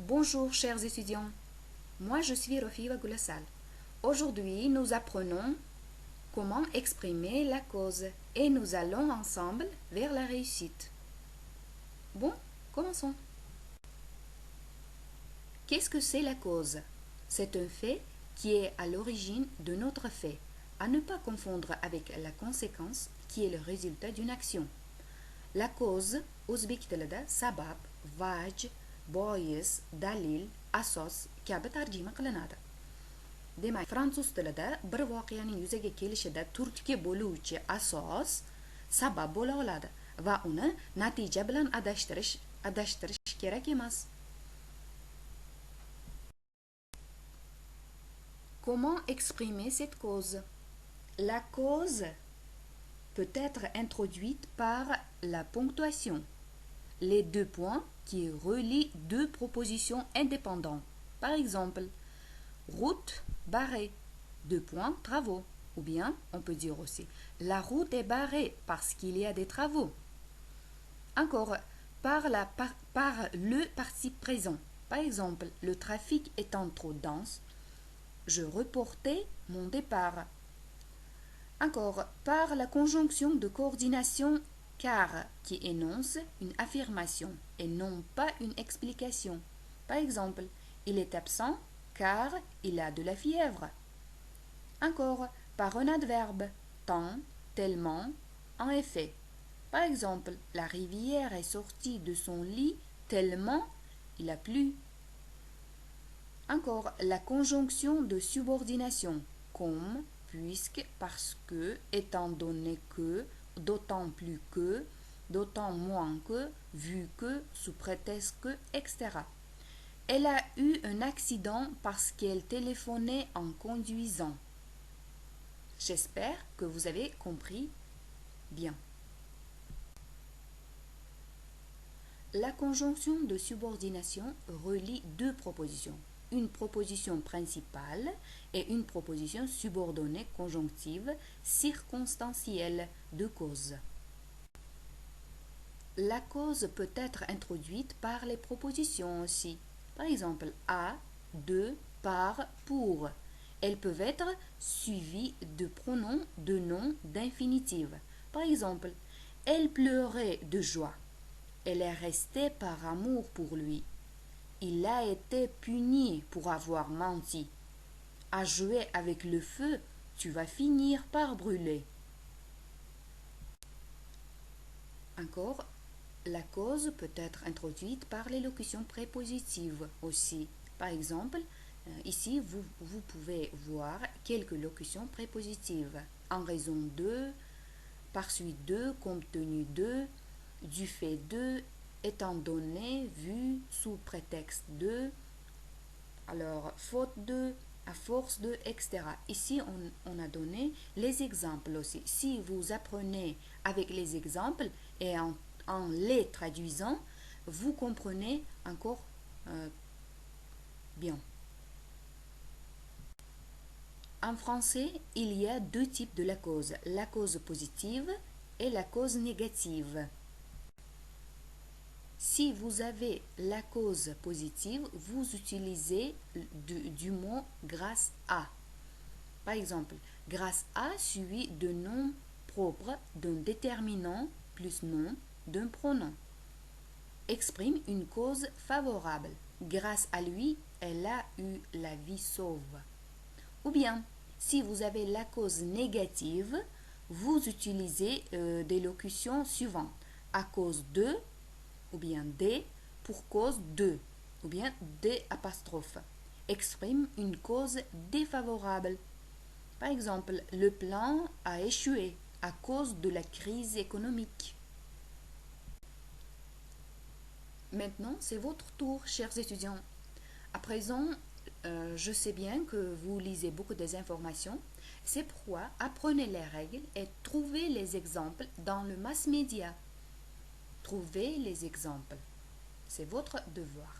Bonjour chers étudiants, moi je suis Rofiwa Goulassal. Aujourd'hui nous apprenons comment exprimer la cause et nous allons ensemble vers la réussite. Bon, commençons. Qu'est-ce que c'est la cause? C'est un fait qui est à l'origine de notre fait, à ne pas confondre avec la conséquence qui est le résultat d'une action. La cause, Ouzbek tilida sabab, vaj, bois, dalil, asos kabi tarjima qilinadi. Demak, fransuz tilida bir voqeaning yuzaga kelishida turtki bo'luvchi asos sabab bo'la oladi va uni natija bilan adashtirish kerak emas. Comment exprimer cette cause? La cause peut être introduite par la ponctuation, les deux points qui relient deux propositions indépendantes. Par exemple, route barrée, deux points, travaux. Ou bien, on peut dire aussi, la route est barrée parce qu'il y a des travaux. Encore, par le participe présent. Par exemple, le trafic étant trop dense, je reportais mon départ. Encore, par la conjonction de coordination car qui énonce une affirmation et non pas une explication. Par exemple, il est absent car il a de la fièvre. Encore, par un adverbe, tant, tellement, en effet. Par exemple, la rivière est sortie de son lit tellement il a plu. Encore, la conjonction de subordination, comme, puisque, parce que, étant donné que, d'autant plus que, d'autant moins que, vu que, sous prétexte que, etc. Elle a eu un accident parce qu'elle téléphonait en conduisant. J'espère que vous avez compris bien. La conjonction de subordination relie deux propositions. Une proposition principale et une proposition subordonnée conjonctive circonstancielle de cause. La cause peut être introduite par les propositions aussi. Par exemple, à, de, par, pour. Elles peuvent être suivies de pronoms, de noms, d'infinitifs. Par exemple, elle pleurait de joie. Elle est restée par amour pour lui. Il a été puni pour avoir menti. À jouer avec le feu, tu vas finir par brûler. Encore, la cause peut être introduite par les locutions prépositives aussi. Par exemple, ici, vous pouvez voir quelques locutions prépositives. En raison de, par suite de, compte tenu de, du fait de, étant donné, vu, sous prétexte de, alors faute de, à force de, etc. Ici, on a donné les exemples aussi. Si vous apprenez avec les exemples et en les traduisant, vous comprenez encore bien. En français, il y a deux types de la cause positive et la cause négative. Si vous avez la cause positive, vous utilisez du mot grâce à. Par exemple, grâce à suivi de nom propre d'un déterminant plus nom d'un pronom. Exprime une cause favorable. Grâce à lui, elle a eu la vie sauve. Ou bien, si vous avez la cause négative, vous utilisez des locutions suivantes. À cause de, ou bien des, pour cause de, ou bien des apostrophes. Exprime une cause défavorable. Par exemple, le plan a échoué à cause de la crise économique. Maintenant, c'est votre tour, chers étudiants. À présent, je sais bien que vous lisez beaucoup des informations. C'est pourquoi apprenez les règles et trouvez les exemples dans le mass média. Trouvez les exemples. C'est votre devoir.